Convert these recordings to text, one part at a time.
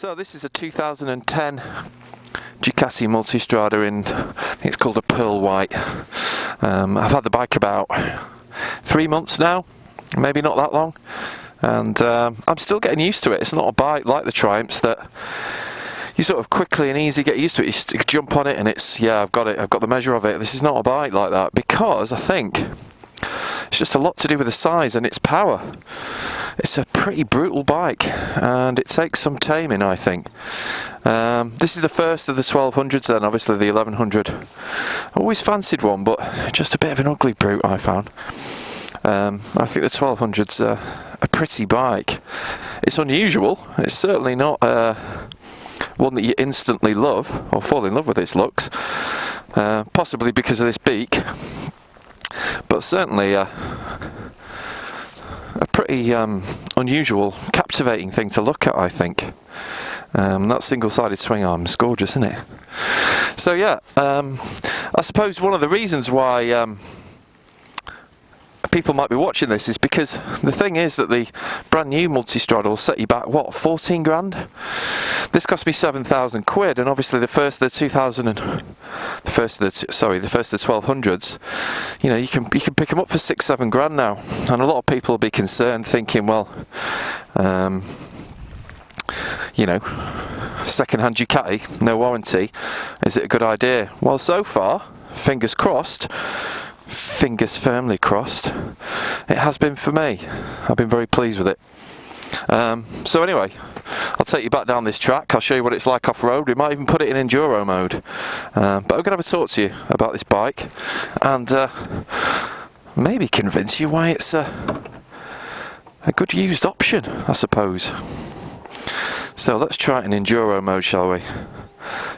So this is a 2010 Ducati Multistrada in, I think it's called a pearl white. I've had the bike about 3 months now, maybe not that long, and I'm still getting used to it. It's not a bike like the Triumphs that you sort of quickly and easy get used to it. You jump on it and it's, yeah, I've got it, I've got the measure of it. This is not a bike like that, because I think it's just a lot to do with the size and its power. It's a pretty brutal bike and it takes some taming, I think. This is the first of the 1200s then, obviously the 1100. I always fancied one, but just a bit of an ugly brute, I found. I think the 1200's a pretty bike. It's unusual. It's certainly not one that you instantly love or fall in love with its looks, possibly because of this beak, but certainly a pretty unusual, captivating thing to look at, I think. That single-sided swing arm is gorgeous, isn't it? So yeah, I suppose one of the reasons why people might be watching this is because the thing is that the brand new Multistrada will set you back, what, 14 grand? This cost me 7,000 quid, and obviously the first of the 1200s, you know, you can pick them up for 6-7 grand now, and a lot of people will be concerned, thinking, well, you know, second-hand Ducati, no warranty, is it a good idea? Well, so far, fingers crossed, fingers firmly crossed, it has been for me. I've been very pleased with it. So anyway, I'll take you back down this track. I'll show you what it's like off-road. We might even put it in Enduro mode. But I'm going to have a talk to you about this bike and maybe convince you why it's a good used option, I suppose. So let's try it in Enduro mode, shall we?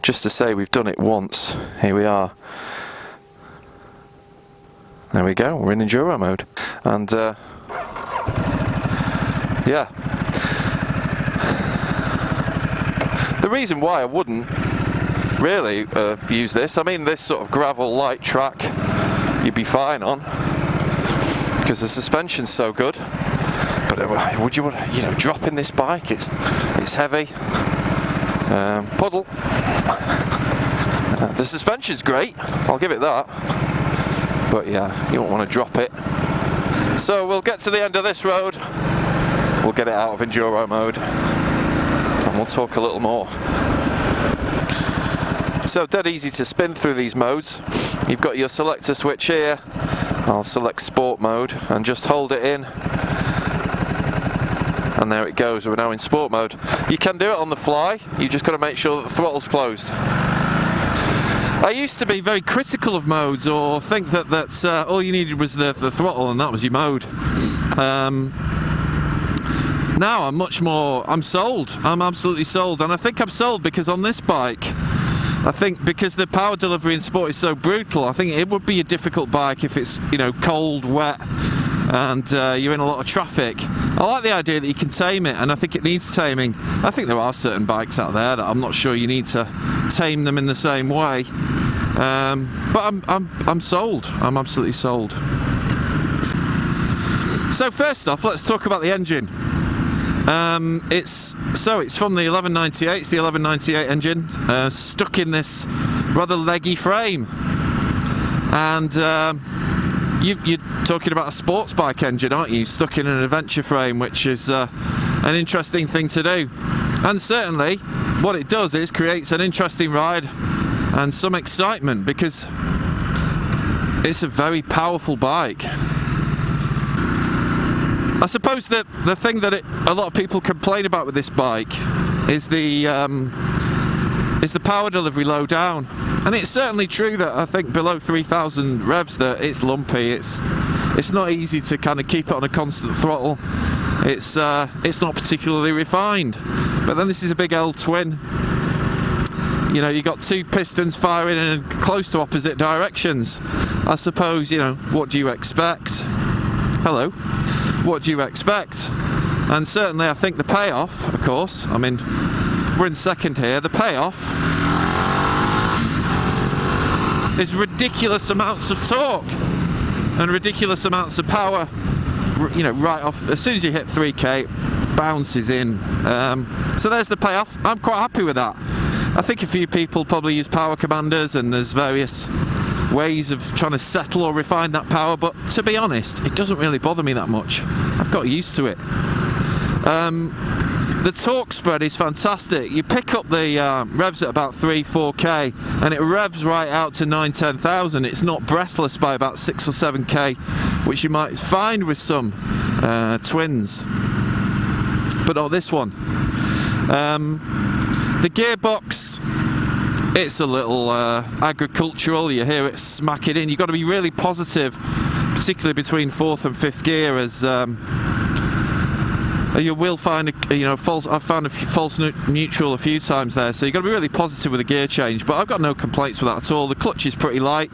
Just to say we've done it once. Here we are. There we go, we're in Enduro mode. And yeah. The reason why I wouldn't really use this, I mean, this sort of gravel light track you'd be fine on, because the suspension's so good. But would you want to, you know, drop in this bike? It's heavy. Puddle. The suspension's great, I'll give it that. But yeah, you won't want to drop it. So we'll get to the end of this road, we'll get it out of Enduro mode, and we'll talk a little more. So dead easy to spin through these modes. You've got your selector switch here. I'll select sport mode and just hold it in. And there it goes, we're now in sport mode. You can do it on the fly, you just got to make sure that the throttle's closed. I used to be very critical of modes, or think that all you needed was the throttle and that was your mode. Now I'm sold. I'm absolutely sold, and I think I'm sold because on this bike, I think because the power delivery in sport is so brutal, I think it would be a difficult bike if it's, you know, cold, wet, and you're in a lot of traffic. I like the idea that you can tame it, and I think it needs taming. I think there are certain bikes out there that I'm not sure you need to tame them in the same way. But I'm sold. I'm absolutely sold. So first off, let's talk about the engine. It's from the 1198. It's the 1198 engine, stuck in this rather leggy frame, and you're talking about a sports bike engine, aren't you? Stuck in an adventure frame, which is an interesting thing to do. And certainly, what it does is creates an interesting ride and some excitement, because it's a very powerful bike. I suppose that the thing that a lot of people complain about with this bike is the power delivery low down. And it's certainly true that I think below 3,000 revs that it's lumpy. It's not easy to kind of keep it on a constant throttle. It's not particularly refined. But then this is a big L twin. You know, you got two pistons firing in close to opposite directions. I suppose, you know, what do you expect? Hello. What do you expect? And certainly I think the payoff, of course, I mean, we're in second here, the payoff is ridiculous amounts of torque and ridiculous amounts of power, you know, right off, as soon as you hit 3k, bounces in. So there's the payoff. I'm quite happy with that. I think a few people probably use power commanders, and there's various ways of trying to settle or refine that power, but to be honest, it doesn't really bother me that much. I've got used to it. The torque spread is fantastic. You pick up the revs at about 3-4k and it revs right out to 9-10,000. It's not breathless by about 6 or 7k, which you might find with some twins, but not this one. The gearbox, it's a little agricultural. You hear it smacking in. You've got to be really positive, particularly between 4th and 5th gear, as you will find I've found a false neutral a few times there, so you've got to be really positive with the gear change, but I've got no complaints with that at all. The clutch is pretty light.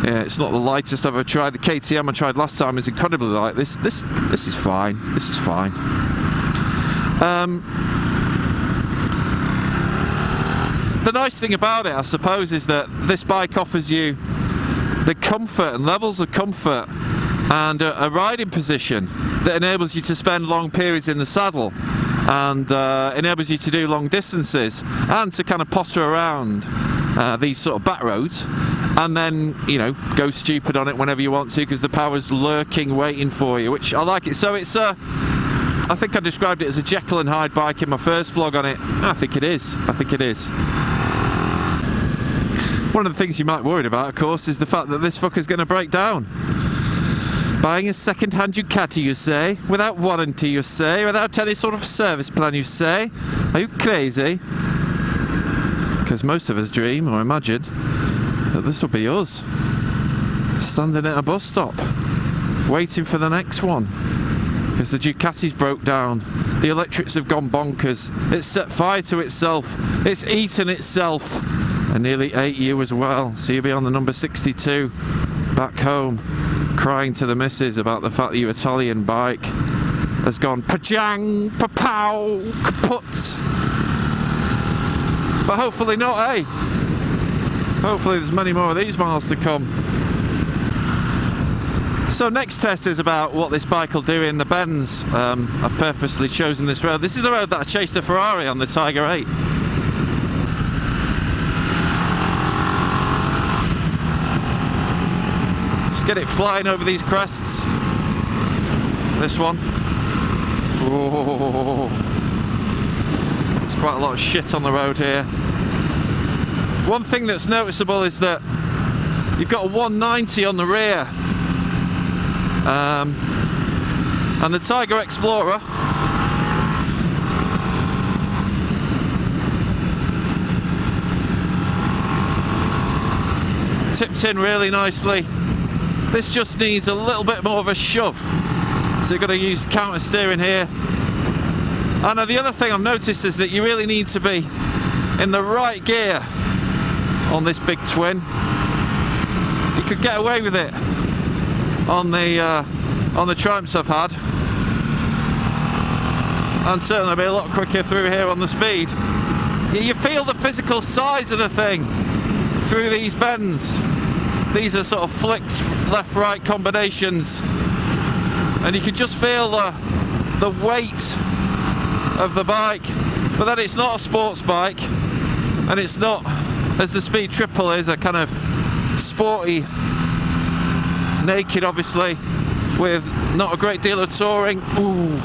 Yeah, it's not the lightest I've ever tried. The KTM I tried last time is incredibly light. This is fine. This is fine. The nice thing about it, I suppose, is that this bike offers you the comfort and levels of comfort and a riding position that enables you to spend long periods in the saddle, and enables you to do long distances and to kind of potter around these sort of back roads, and then, you know, go stupid on it whenever you want to, because the power's lurking waiting for you, which I like it. So it's I think I described it as a Jekyll and Hyde bike in my first vlog on it. I think it is. I think it is. One of the things you might be worried about, of course, is the fact that this fucker's going to break down. Buying a second-hand Ducati, you say, without warranty, you say, without any sort of service plan, you say. Are you crazy? Because most of us dream, or imagine, that this will be us, standing at a bus stop, waiting for the next one. Because the Ducati's broke down, the electrics have gone bonkers, it's set fire to itself, it's eaten itself, and nearly ate you as well. So you'll be on the number 62, back home, crying to the missus about the fact that your Italian bike has gone pajang, papow, kaput. But hopefully not, eh? Hopefully there's many more of these miles to come. So next test is about what this bike will do in the bends. I've purposely chosen this road. This is the road that I chased a Ferrari on the Tiger 8. Just get it flying over these crests. This one. Whoa. There's quite a lot of shit on the road here. One thing that's noticeable is that you've got a 190 on the rear. And the Tiger Explorer tipped in really nicely. This just needs a little bit more of a shove, so you've got to use counter steering here. And the other thing I've noticed is that you really need to be in the right gear on this big twin. You could get away with it on the Triumphs I've had, and certainly be a lot quicker through here on the speed. You feel the physical size of the thing through these bends. These are sort of flicked left-right combinations, and you can just feel the weight of the bike. But then it's not a sports bike, and it's not, as the Speed Triple is, a kind of sporty, naked obviously, with not a great deal of touring. Ooh,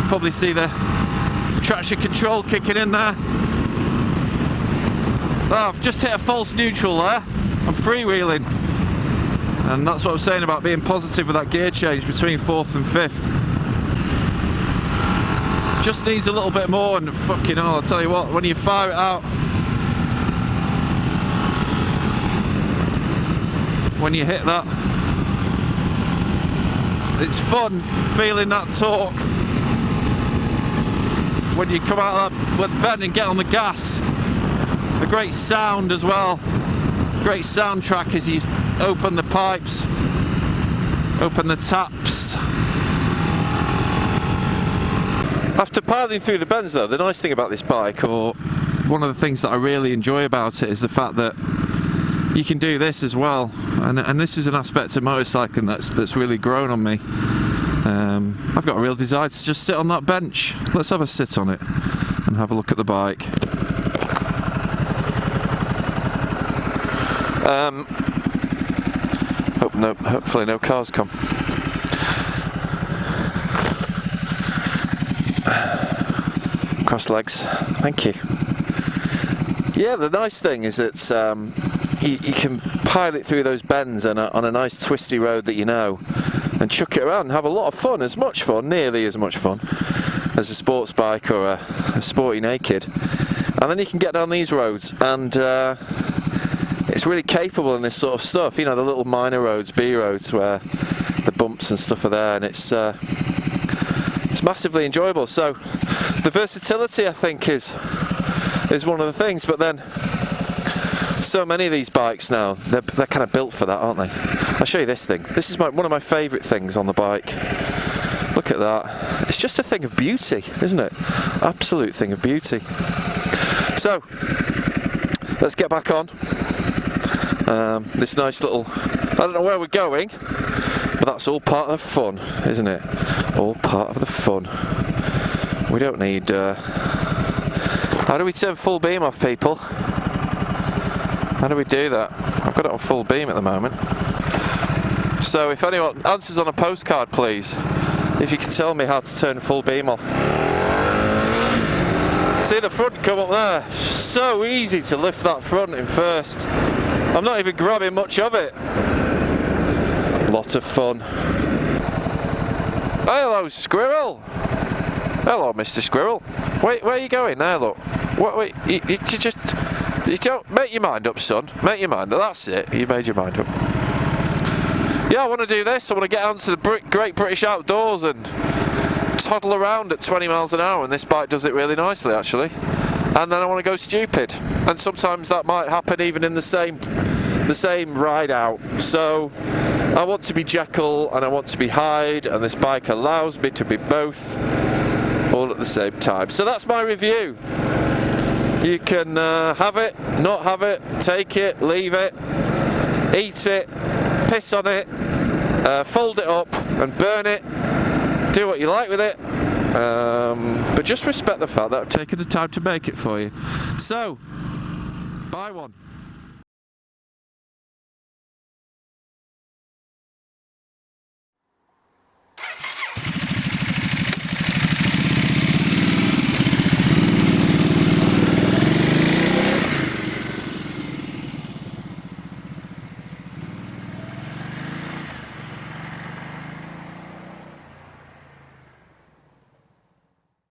probably see the traction control kicking in there. Oh, I've just hit a false neutral there. I'm freewheeling, and that's what I was saying about being positive with that gear change between 4th and 5th. Just needs a little bit more, and fucking hell, I'll tell you what, when you fire it out, when you hit that, it's fun feeling that torque when you come out of that with the bend and get on the gas. A great sound as well, great soundtrack as you open the pipes, open the taps. After piling through the bends though, the nice thing about this bike, or one of the things that I really enjoy about it, is the fact that you can do this as well, and this is an aspect of motorcycling that's really grown on me. I've got a real desire to just sit on that bench. Let's have a sit on it and have a look at the bike. Hopefully no cars come. Cross legs, thank you. Yeah, the nice thing is that you can pilot through those bends on a nice twisty road that you know, and chuck it around and have a lot of fun, as much fun, nearly as much fun, as a sports bike or a sporty naked. And then you can get down these roads, and it's really capable in this sort of stuff, you know, the little minor roads, B roads, where the bumps and stuff are there, and it's massively enjoyable. So the versatility, I think, is one of the things, but then so many of these bikes now, they're kind of built for that, aren't they? I'll show you this thing. This is one of my favourite things on the bike. Look at that. It's just a thing of beauty, isn't it? Absolute thing of beauty. So let's get back on this nice little, I don't know where we're going, but that's all part of the fun, isn't it? All part of the fun. We don't need how do we turn full beam off, people? How do we do that? I've got it on full beam at the moment. So if anyone answers on a postcard, please, if you can tell me how to turn full beam off. See the front come up there? So easy to lift that front in first. I'm not even grabbing much of it. Lot of fun. Hello, Squirrel. Hello, Mr. Squirrel. Wait, where are you going now? Look. Wait, you don't make your mind up, son. Make your mind up. That's it. You made your mind up. Yeah, I want to do this. I want to get onto the great British outdoors and toddle around at 20 miles an hour, and this bike does it really nicely, actually. And then I want to go stupid, and sometimes that might happen even in the same ride out. So I want to be Jekyll and I want to be Hyde, and this bike allows me to be both, all at the same time. So that's my review. You can have it, not have it, take it, leave it, eat it, piss on it, fold it up and burn it, do what you like with it, but just respect the fact that I've taken the time to make it for you. So, buy one.